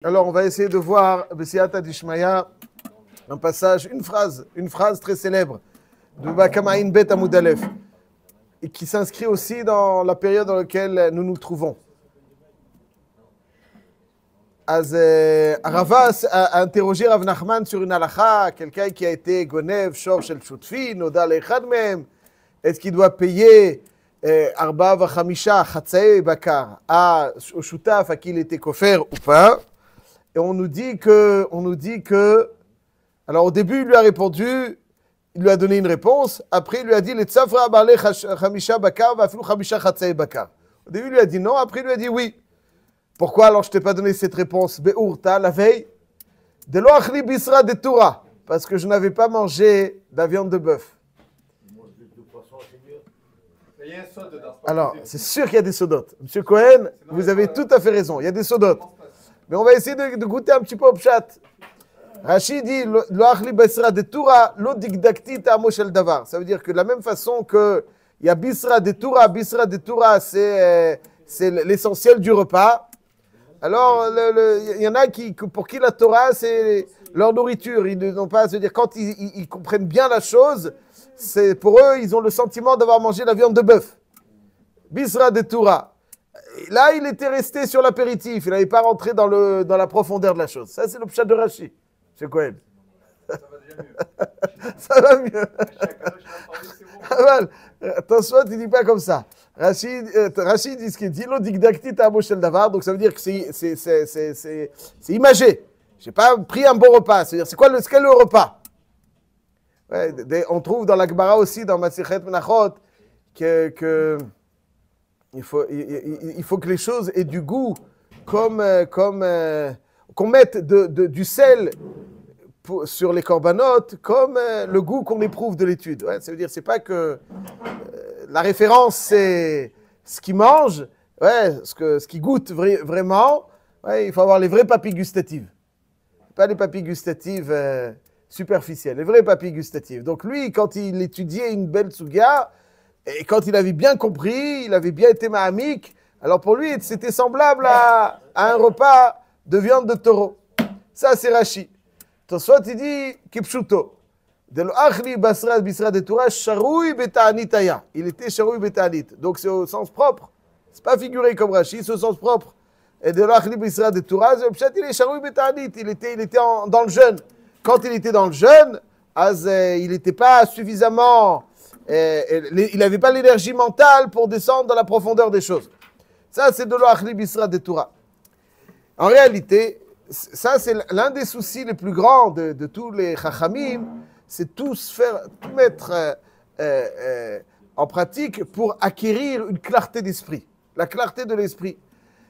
Alors, on va essayer de voir, B'siyata Dishmaya, un passage, une phrase très célèbre de Bakama'in Bet Amud Aleph, et qui s'inscrit aussi dans la période dans laquelle nous nous trouvons. Rava a interrogé Rav Nachman sur une halakha, quelqu'un qui a été Gonev, Shor Shel Shutfi, Noda Le'echad Mehem, est-ce qu'il doit payer Arba Vachamisha, Chatzae Bakar, au Shutaf à qui il était kofer ou pas? Et on nous dit que, alors au début il lui a répondu, il lui a donné une réponse, après il lui a dit, les tzafra bale chamisha bakar, va filu chamisha chatzae bakar. Au début il lui a dit non, après il lui a dit oui. Pourquoi alors je t'ai pas donné cette réponse? Be'urta, la veille, de lo achli bisra de Torah, parce que je n'avais pas mangé de la viande de bœuf. Alors, c'est sûr qu'il y a des sodotes. Monsieur Cohen, vous avez tout à fait raison, il y a des sodotes. Mais on va essayer de goûter un petit peu au pshat. Rachid dit lo achli bisra de Torah, lo digdakti ta'amo shel davar. Ça veut dire que de la même façon que il y a bisra de Torah, c'est l'essentiel du repas. Alors, il y en a pour qui la Torah, c'est leur nourriture. Ils n'ont pas à se dire, quand ils comprennent bien la chose, c'est pour eux, ils ont le sentiment d'avoir mangé la viande de bœuf. Bisra de Torah. Là, il était resté sur l'apéritif. Il n'avait pas rentré dans la profondeur de la chose. Ça, c'est le pshat de Rashi. C'est quoi elle? Ça va mieux. Attention, tu ne dis pas comme ça. Rachid dit ce qu'il dit. Donc, ça veut dire que c'est imagé. Je n'ai pas pris un bon repas. C'est-à-dire, c'est quel le repas? Ouais, on trouve dans la Gemara aussi, dans Masechet Menachot, que il faut que les choses aient du goût, qu'on mette du sel sur les corbanotes, comme le goût qu'on éprouve de l'étude. Ouais, ça veut dire, c'est pas que la référence, c'est ce qu'ils mangent, ouais, ce qu'ils goûtent vraiment. Ouais, il faut avoir les vraies papilles gustatives. Pas les papilles gustatives superficielles, les vraies papilles gustatives. Donc lui, quand il étudiait une belle sugia, et quand il avait bien compris, il avait bien été mahamik, alors pour lui, c'était semblable à un repas de viande de taureau. Ça, c'est Rashi. Tosfot, il dit, Kipshuto. De l'achli basra bisra de Torah, sharoui beta'anit aya. Il était sharoui beta'anit. Donc c'est au sens propre. C'est pas figuré comme Rashi, c'est au sens propre. Et de l'achli bisra de Torah, il est sharoui beta'anit. Il était dans le jeûne. Quand il était dans le jeûne, il n'était pas suffisamment... il n'avait pas l'énergie mentale pour descendre dans la profondeur des choses. Ça, c'est de l'achli bisra de Torah. En réalité, ça, c'est l'un des soucis les plus grands de tous les chachamim, c'est tout mettre en pratique pour acquérir une clarté d'esprit. La clarté de l'esprit.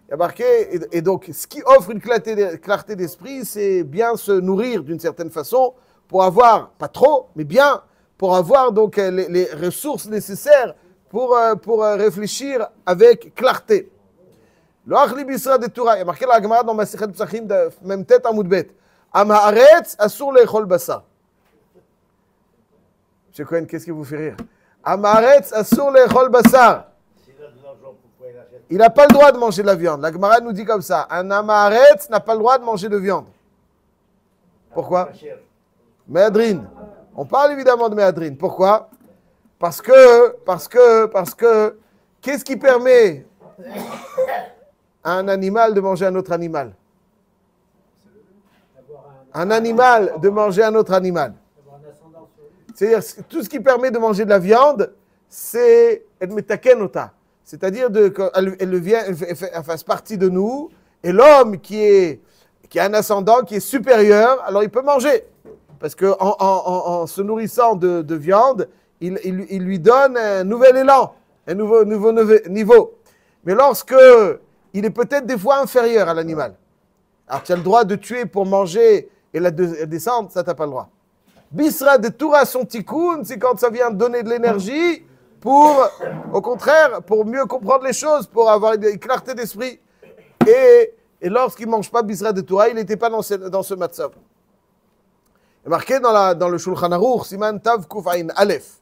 Il y a marqué, et donc, ce qui offre une clarté d'esprit, c'est bien se nourrir d'une certaine façon pour avoir, pas trop, mais bien, pour avoir donc les ressources nécessaires pour réfléchir avec clarté. L'achli bisra de Torah, il y a marqué la Gemara dans Masechet Psachim, même tête à Moudbet. Am haaretz asur le'echol basar. Monsieur Cohen, qu'est-ce qui vous fait rire? Am haaretz asur le'echol basar. Il n'a pas le droit de manger de la viande. La Gemara nous dit comme ça. Un am haaretz n'a pas le droit de manger de viande. Pourquoi? Méadrine. On parle évidemment de méadrine. Pourquoi? Parce que, qu'est-ce qui permet à un animal de manger un autre animal? Un animal de manger un autre animal. C'est-à-dire, tout ce qui permet de manger de la viande, c'est c'est-à-dire qu'elle fasse partie de nous, et l'homme qui a un ascendant qui est supérieur, alors il peut manger. Parce qu'en se nourrissant de viande, il lui donne un nouvel élan, un nouveau niveau. Mais lorsque il est peut-être des fois inférieur à l'animal, alors tu as le droit de tuer pour manger et la descendre, ça tu n'as pas le droit. Bisra de Torah son tikkun, c'est quand ça vient donner de l'énergie au contraire, pour mieux comprendre les choses, pour avoir une clarté d'esprit. Et lorsqu'il ne mange pas Bisra de Torah, il n'était pas dans ce matzav. Il est marqué dans le Shulchan Aruch, Siman Tav Kuf Ayin Aleph,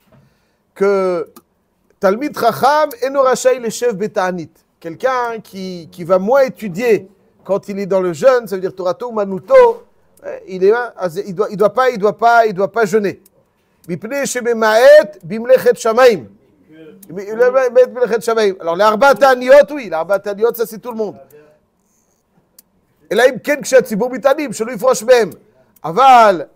que Talmid Chacham eno rashai leshev beta'anit. Quelqu'un qui va moins étudier quand il est dans le jeûne, ça veut dire Torato Manuto, il doit pas jeûner. Mipnei shebemaet bimlechet shamaim. Alors, les Arba Taniot, oui, les Arba Taniot, ça c'est tout le monde. Et là, il ken kshatzibur mitanim, shelo yifrosh behem. Aval,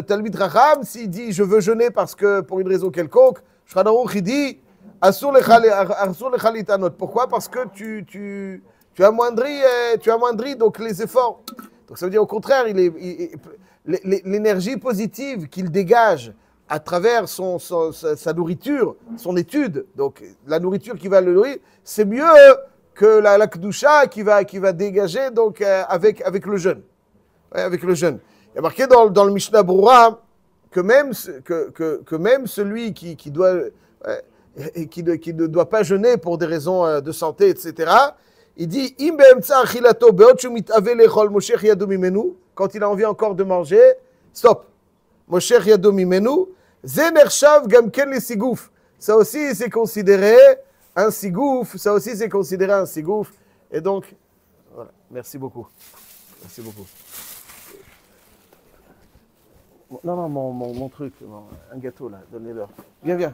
Talmid Racham, s'il dit je veux jeûner parce que pour une raison quelconque, Shulchan Aruch il dit asur lecha litanot. Pourquoi? Parce que tu amoindris donc les efforts. Donc ça veut dire au contraire, l'énergie positive qu'il dégage à travers sa nourriture, son étude, donc la nourriture qui va le nourrir, c'est mieux que la kedusha qui va dégager donc avec le jeûne. Ouais, avec le jeûne. Il y a marqué dans le Mishnah Brura que même celui qui ne doit pas jeûner pour des raisons de santé, etc., il dit quand il a envie encore de manger, stop. Mosher yado mimenu, ze nershav gam ken le sigouf. Ça aussi c'est considéré un sigouf. Et donc, voilà. Merci beaucoup. Non, mon truc, un gâteau là, donnez-leur. Viens.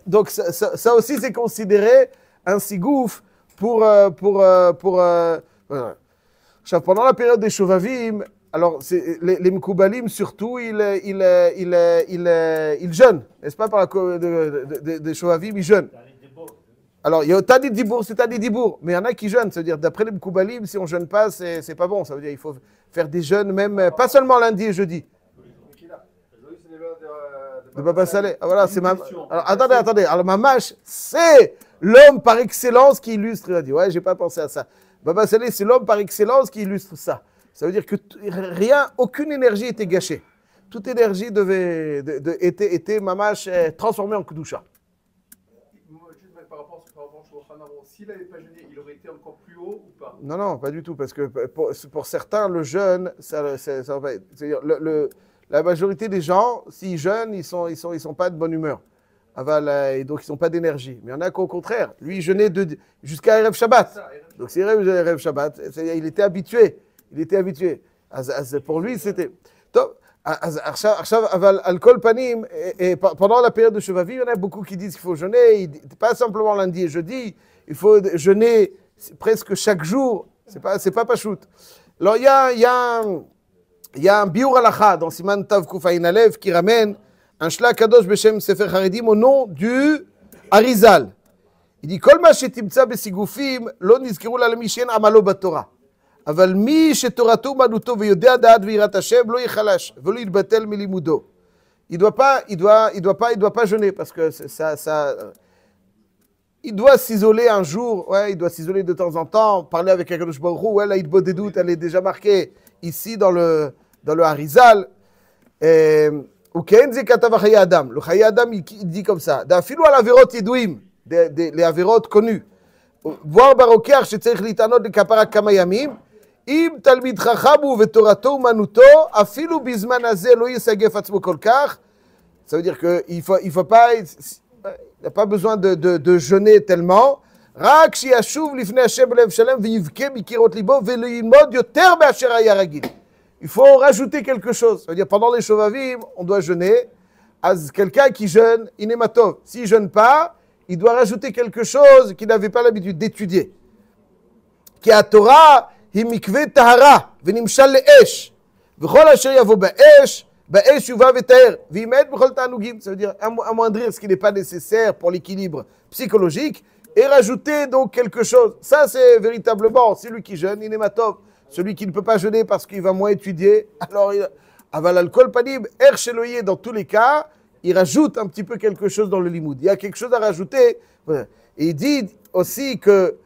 Donc ça aussi c'est considéré un sigouf pour voilà. Pendant la période des Shovavim, alors les Mekoubalim surtout, ils jeûnent, n'est-ce pas, par la des Shovavim, ils jeûnent. Alors, il y a Tani Dibour, c'est Tani Dibour, mais il y en a qui jeûnent, c'est-à-dire d'après les Mekoubalim, si on ne jeûne pas, c'est pas bon, ça veut dire qu'il faut faire des jeûnes, même pas seulement lundi et jeudi. De Baba Saleh. Ah, voilà, c'est alors, attendez. Alors, Mamash, c'est l'homme par excellence qui illustre. Il a dit, ouais, j'ai pas pensé à ça. Baba Saleh, c'est l'homme par excellence qui illustre ça. Ça veut dire que aucune énergie était gâchée. Toute énergie était Mamash transformée en Kedusha. Par rapport à Shulchan Aruch, s'il n'avait pas jeûné, il aurait été encore plus haut ou pas? Non, pas du tout, parce que pour certains, le jeûne, c'est-à-dire la majorité des gens, s'ils jeûnent, ils sont pas de bonne humeur. Et donc, ils sont pas d'énergie. Mais il y en a qu'au contraire. Lui, il jeûnait jusqu'à Erev Shabbat. Donc, c'est Erev Shabbat. Il était habitué. Pour lui, c'était... Al-Kol Panim, et pendant la période de Shovavim, il y en a beaucoup qui disent qu'il faut jeûner, pas simplement lundi et jeudi, il faut jeûner presque chaque jour. C'est pas pachout. Alors, il y a un biur halacha dans Siman Tav Kufayin Alev qui ramène un shla kadosh beshem Sefer Haredim au nom du Arizal. Il dit Kol ma shetimtza besigufim lo nizkiru la mishen amalo batorah. אבל מי שתורתו אומנותו ויודע דעת ויראת השם לא יחלש ולא יתבטל מלימודו. Il doit pas jeûner parce que il doit s'isoler un jour, il doit s'isoler de temps en temps, parler avec Akadosh Baruch Hu, la hitbot des doutes, elle est déjà marquée ici dans le Harizal. Ou ken ze katav chaye adam. Le chaye adam il dit comme ça. D'afilu al averot yedouim, les averot connus. voir ברוקח שצריך להתענות לכפרה כמה ימים, אם תלמיד חכם הוא ותורתו אומנותו, אפילו בזמן הזה לא יסגף עצמו כל כך. Ça veut dire qu'il faut pas, il n'a pas besoin de jeûner tellement. רק שישוב לפני השם בלב שלם ויבכה בקירות ליבו וללמוד יותר מאשר היה רגיל. Il faut rajouter quelque chose. Ça veut dire pendant les Shovavim, on doit jeûner. As quelqu'un qui jeûne, il est matov. S'il ne jeûne pas, il doit rajouter quelque chose qu'il n'avait pas l'habitude d'étudier. Qui a Torah, hi mikve tahara, venimshal le'esh. V'chol asher yavo ba'esh, ba'esh yuva v'taher. V'imet b'chol ta'anugim. Ça veut dire amoindrir ce qui n'est pas nécessaire pour l'équilibre psychologique et rajouter donc quelque chose. Ça, c'est véritablement celui qui jeûne, il est matov. Celui qui ne peut pas jeûner parce qu'il va moins étudier, alors aval al-kol panim, sheloye, dans tous les cas, il rajoute un petit peu quelque chose dans le limoud. Il y a quelque chose à rajouter. Et il dit aussi que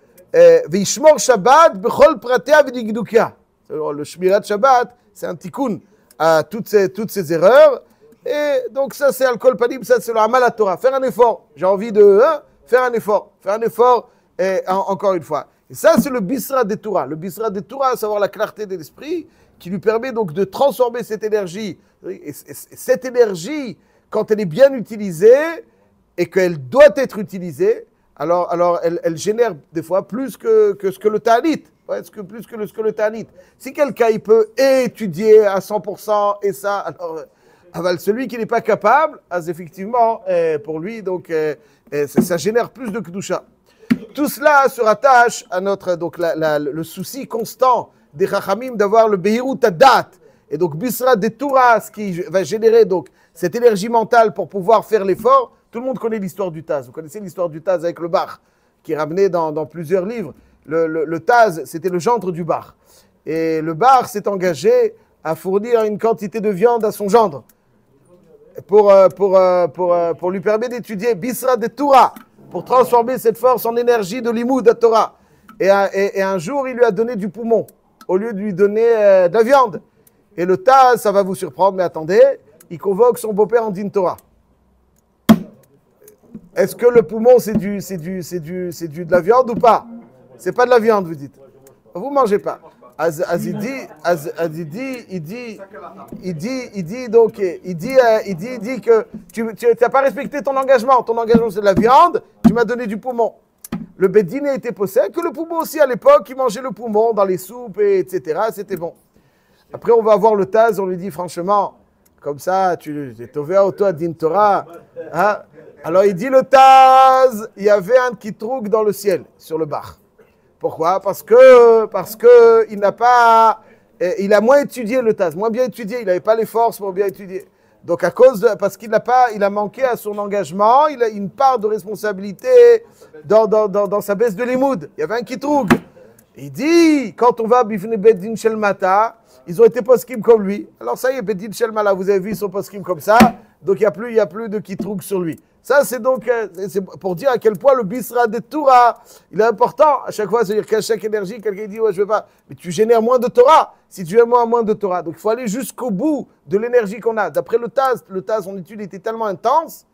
Vishmor Shabbat bechol pratea v'digdukia. Le Shmirat Shabbat, c'est un tikkun à toutes ces erreurs. Et donc ça, c'est al-kol panim, ça c'est le amal à Torah. Faire un effort. J'ai envie de faire un effort. Faire un effort, encore une fois. Et ça, c'est le Bisra de Torah. Le Bisra de Torah, à savoir la clarté de l'esprit, qui lui permet donc de transformer cette énergie. Et cette énergie, quand elle est bien utilisée, et qu'elle doit être utilisée, alors elle génère des fois plus que ce que le ta'anit. Plus que ce que le ta'anit. Si quelqu'un il peut étudier à 100% et ça, alors celui qui n'est pas capable, effectivement, pour lui, donc ça génère plus de kedusha. Tout cela se rattache à notre donc le souci constant des chachamim d'avoir le beirut adat et donc bisra de Torah, ce qui va générer donc cette énergie mentale pour pouvoir faire l'effort. Tout le monde connaît l'histoire du Taz. Vous connaissez l'histoire du Taz avec le bar, qui est ramené dans plusieurs livres. Le Taz, c'était le gendre du bar. Et le bar s'est engagé à fournir une quantité de viande à son gendre pour lui permettre d'étudier Bisra de Torah, pour transformer cette force en énergie de l'imoud de Torah. Et un jour, il lui a donné du poumon au lieu de lui donner de la viande. Et le Taz, ça va vous surprendre, mais attendez, il convoque son beau-père en din Torah. Est-ce que le poumon, c'est de la viande ou pas? C'est pas de la viande, vous dites. Vous mangez pas. Il dit que tu n'as pas respecté ton engagement. Ton engagement, c'est de la viande. Tu m'as donné du poumon. Le Bédine a été possède que le poumon aussi, à l'époque, il mangeait le poumon dans les soupes, etc. C'était bon. Après, on va voir le Taz, on lui dit franchement, comme ça, tu es ouvert au toit din Torah. Hein? Alors, il dit le Taz, il y avait un kitrouk dans le ciel, sur le bar. Pourquoi? Parce que il a moins étudié le Taz, moins bien étudié, il n'avait pas les forces pour bien étudier. Donc parce qu'il il a manqué à son engagement, il a une part de responsabilité dans sa baisse de limoud. Il y avait un kitroug. Il dit, quand on va à Bifne Beddin Shel Mata, ils ont été poskim comme lui. Alors ça y est, Beddin Shel Mala, vous avez vu, ils sont poskim comme ça, donc il n'y a plus de kitroug sur lui. Ça, c'est donc c'est pour dire à quel point le bisra de Torah, il est important. À chaque fois, c'est-à-dire qu'à chaque énergie, quelqu'un dit, ouais, je ne veux pas. Mais tu génères moins de Torah si tu génères moins de Torah. Donc, il faut aller jusqu'au bout de l'énergie qu'on a. D'après le Taz, son étude était tellement intense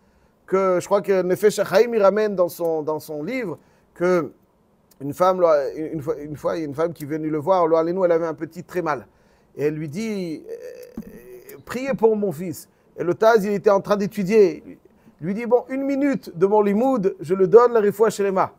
que je crois que Nefesh HaChaim, il ramène dans son livre que une fois, il y a une femme qui est venue le voir, elle avait un petit très mal. Et elle lui dit, priez pour mon fils. Et le Taz, il était en train d'étudier. Lui dit, bon, 1 minute de mon limoud, je le donne, la refoua shelema.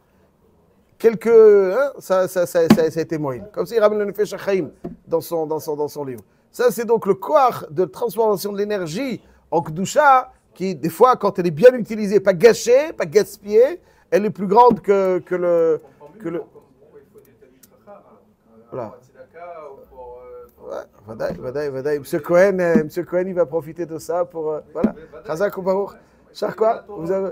Ça a été moyen. Comme ça, il ramène le Nefesh HaChaim dans son livre. Ça, c'est donc le koach de transformation de l'énergie en Kedusha, qui, des fois, quand elle est bien utilisée, pas gâchée, pas gaspillée, elle est plus grande que le... Voilà. Ouais, Monsieur Cohen, il va profiter de ça pour... voilà. Chazak ou Baruch. Cher quoi, vous avez...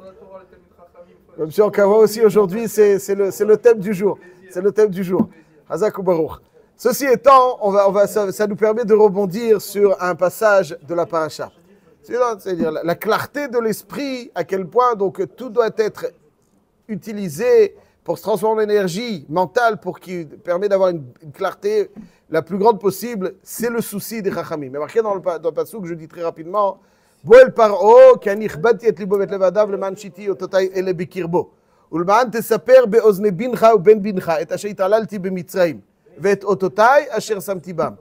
Monsieur Okawa aussi, aujourd'hui, c'est le thème du jour. C'est le thème du jour. Hazak ou Baruch. Ceci étant, ça nous permet de rebondir sur un passage de la paracha. C'est-à-dire la clarté de l'esprit, à quel point donc tout doit être utilisé pour se transformer en énergie mentale, pour qu'il permet d'avoir une clarté la plus grande possible. C'est le souci des Chachamim. Mais marqué dans le passage, je dis très rapidement, Boel paro, כי אני הכבדתי את ליבו ואת לבדיו למען שיתי אותותיי אלה בקרבו. ולמען תספר באוזני בנך ובן בנך את אשר התעללתי במצרים, ואת אותותיי אשר שמתי בם.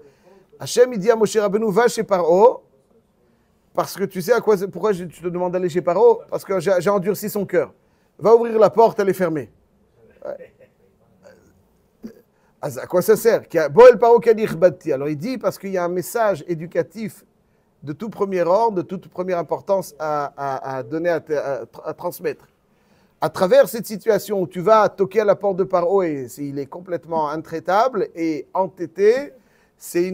Hachem, il dit à Moshe Rabbeinu, va chez Paro, parce que tu sais pourquoi je te demande d'aller chez Paro? Parce que j'ai endurci son cœur. Va ouvrir la porte, elle est fermée. À quoi ça sert? Boel paro, כי אני הכבדתי. Alors il dit, parce qu'il y a un message éducatif de tout premier ordre, de toute première importance à donner, à transmettre. À travers cette situation où tu vas toquer à la porte de Paro et il est complètement intraitable et entêté, c'est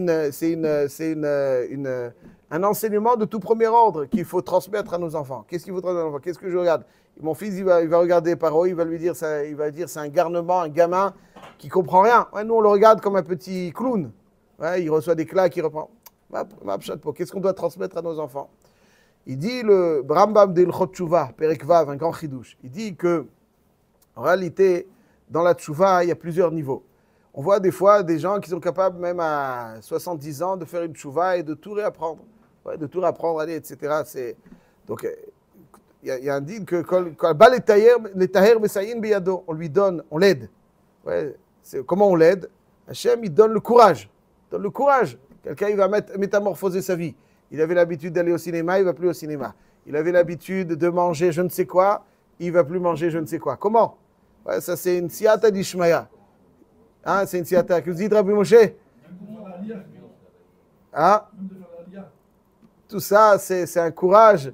un enseignement de tout premier ordre qu'il faut transmettre à nos enfants. Qu'est-ce qu'il faut transmettre à nos enfants? Qu'est-ce que je regarde? Mon fils, il va regarder Paro, il va dire c'est un garnement, un gamin qui comprend rien. Ouais, nous, on le regarde comme un petit clown. Ouais, il reçoit des claques, il reprend. Qu'est-ce qu'on doit transmettre à nos enfants? Il dit, le Rambam de Ilchot Tshuva, Perek Vav, un grand chidouche, il dit que, en réalité, dans la Tshuva, il y a plusieurs niveaux. On voit des fois des gens qui sont capables, même à 70 ans, de faire une Tshuva et de tout réapprendre. Ouais, de tout réapprendre, allez, etc. Donc, il y a un dit que on lui donne, on l'aide. Ouais, comment on l'aide? Hachem, il donne le courage. Il donne le courage. Quelqu'un, il va métamorphoser sa vie. Il avait l'habitude d'aller au cinéma, il ne va plus au cinéma. Il avait l'habitude de manger je ne sais quoi, il ne va plus manger je ne sais quoi. Comment? Ouais, ça c'est une siyata d'Ishmaya. Hein, c'est une siyata. Que vous dites, Rabbi Moshe? Hein? Tout ça, c'est un courage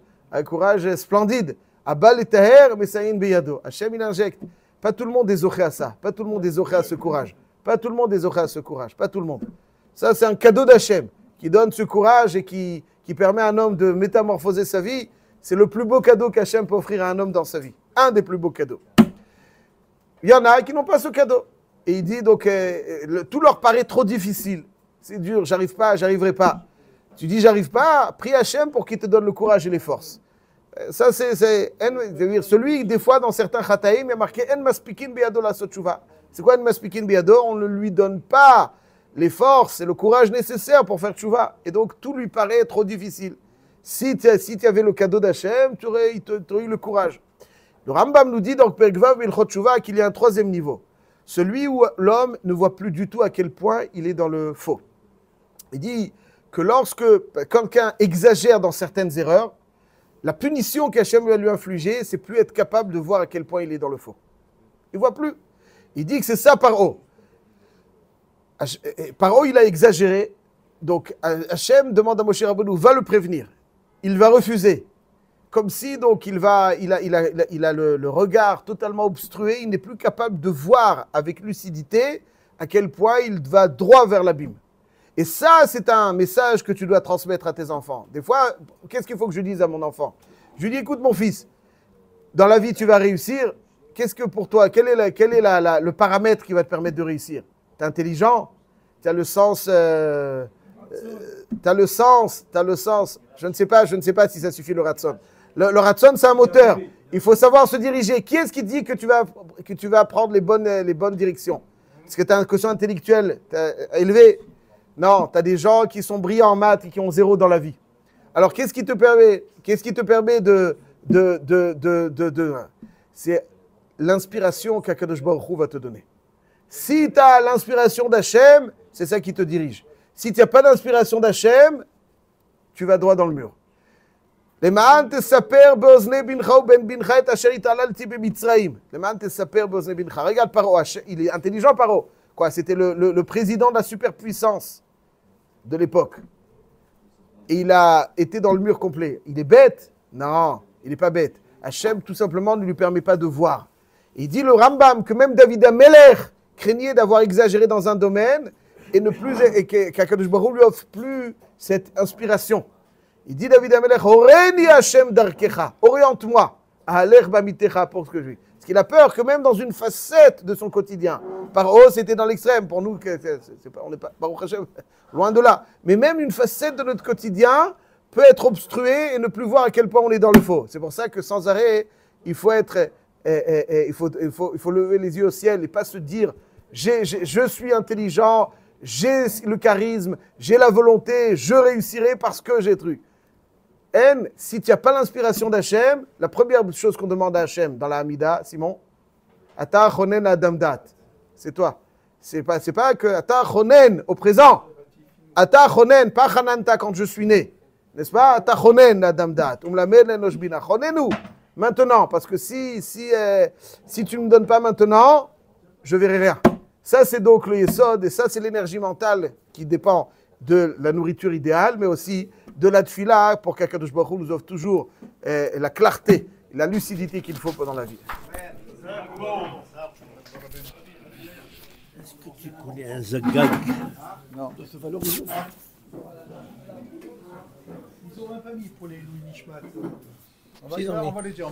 splendide. Abal et taher, mesayin beyado. Hachem, il injecte. Pas tout le monde est zoché à ça. Pas tout le monde est zoché à ce courage. Pas tout le monde est zoché à ce courage. Pas tout le monde. Ça, c'est un cadeau d'Hachem qui donne ce courage et qui permet à un homme de métamorphoser sa vie. C'est le plus beau cadeau qu'Hachem peut offrir à un homme dans sa vie. Un des plus beaux cadeaux. Il y en a qui n'ont pas ce cadeau. Et il dit donc, tout leur paraît trop difficile. C'est dur, j'arrive pas, j'arriverai pas. Tu dis j'arrive pas, prie Hachem pour qu'il te donne le courage et les forces. Ça, c'est celui, des fois, dans certains chataïm, il y a marqué En maspikin biyado la sotchouva. C'est quoi En maspikin biyado? On ne lui donne pas les forces et le courage nécessaires pour faire tchouva. Et donc, tout lui paraît trop difficile. Si tu avais le cadeau d'Hachem, tu aurais eu le courage. Le Rambam nous dit dans Perkvav Milchot Tchouva qu'il y a un troisième niveau. Celui où l'homme ne voit plus du tout à quel point il est dans le faux. Il dit que lorsque quelqu'un exagère dans certaines erreurs, la punition qu'Hachem va lui infliger, c'est plus être capable de voir à quel point il est dans le faux. Il ne voit plus. Il dit que c'est ça Paro. Paro, il a exagéré. Donc Hachem demande à Moshe Rabbeinu, va le prévenir. Il va refuser. Comme si donc il a le regard totalement obstrué, il n'est plus capable de voir avec lucidité à quel point il va droit vers l'abîme. Et ça, c'est un message que tu dois transmettre à tes enfants. Des fois, qu'est-ce qu'il faut que je dise à mon enfant? Je lui dis, écoute mon fils, dans la vie tu vas réussir, qu'est-ce que pour toi, quel est le paramètre qui va te permettre de réussir? Tu es intelligent? Tu as le sens... tu as le sens. Je ne sais pas si ça suffit le ratson. Le ratson, c'est un moteur. Il faut savoir se diriger. Qui est-ce qui dit que tu vas prendre les bonnes directions? Est-ce que tu as un quotient intellectuel élevé? Non, tu as des gens qui sont brillants en maths et qui ont 0 dans la vie. Alors, qu'est-ce qui te permet c'est l'inspiration qu'Akadosh Baruch Hu va te donner. Si tu as l'inspiration d'Hachem, c'est ça qui te dirige. Si tu n'as pas d'inspiration d'Hachem, tu vas droit dans le mur. למען תספר באוזני בנך ובן בנך את אשר התעללתי במצרים. למען תספר באוזני בנך. Regarde Paro, il est intelligent Paro. Quoi, c'était le président de la superpuissance de l'époque. Et il a été dans le mur complet. Il est bête? Non, il n'est pas bête. Hachem, tout simplement, ne lui permet pas de voir. Et il dit le Rambam que même David Ameler craignait d'avoir exagéré dans un domaine et qu'Akadosh Baruch Hu lui offre plus cette inspiration. Il dit David Amelech, Oreni Hashem darkecha, oriente-moi, Aler bamitecha pour ce que je vis. Parce qu'il a peur que même dans une facette de son quotidien, Paro c'était dans l'extrême, pour nous, on n'est pas, Baruch Hashem, loin de là. Mais même une facette de notre quotidien peut être obstruée et ne plus voir à quel point on est dans le faux. C'est pour ça que sans arrêt, il faut lever les yeux au ciel et pas se dire, je suis intelligent, j'ai le charisme, j'ai la volonté, je réussirai parce que j'ai truc. Si tu n'as pas l'inspiration d'Hachem, la première chose qu'on demande à Hachem dans la Hamida, Simon, Ata chonen adamdat, c'est toi. C'est pas que Ata chonen au présent. Ata chonen, pas chananta quand je suis né. N'est-ce pas? Ata chonen adamdat. Umlamed lenoshbina. Chonenu. Maintenant, parce que si tu ne me donnes pas maintenant, je verrai rien. Ça, c'est donc le yesod, et ça, c'est l'énergie mentale qui dépend de la nourriture idéale, mais aussi de la tfila pour qu'Akadosh Baruch Hu nous offre toujours la clarté, la lucidité qu'il faut pendant la vie. Est-ce que tu connais un zagag? Non, de ce valorisme. Ils ont même pas mis pour les Louis Nishmat. On va les dire.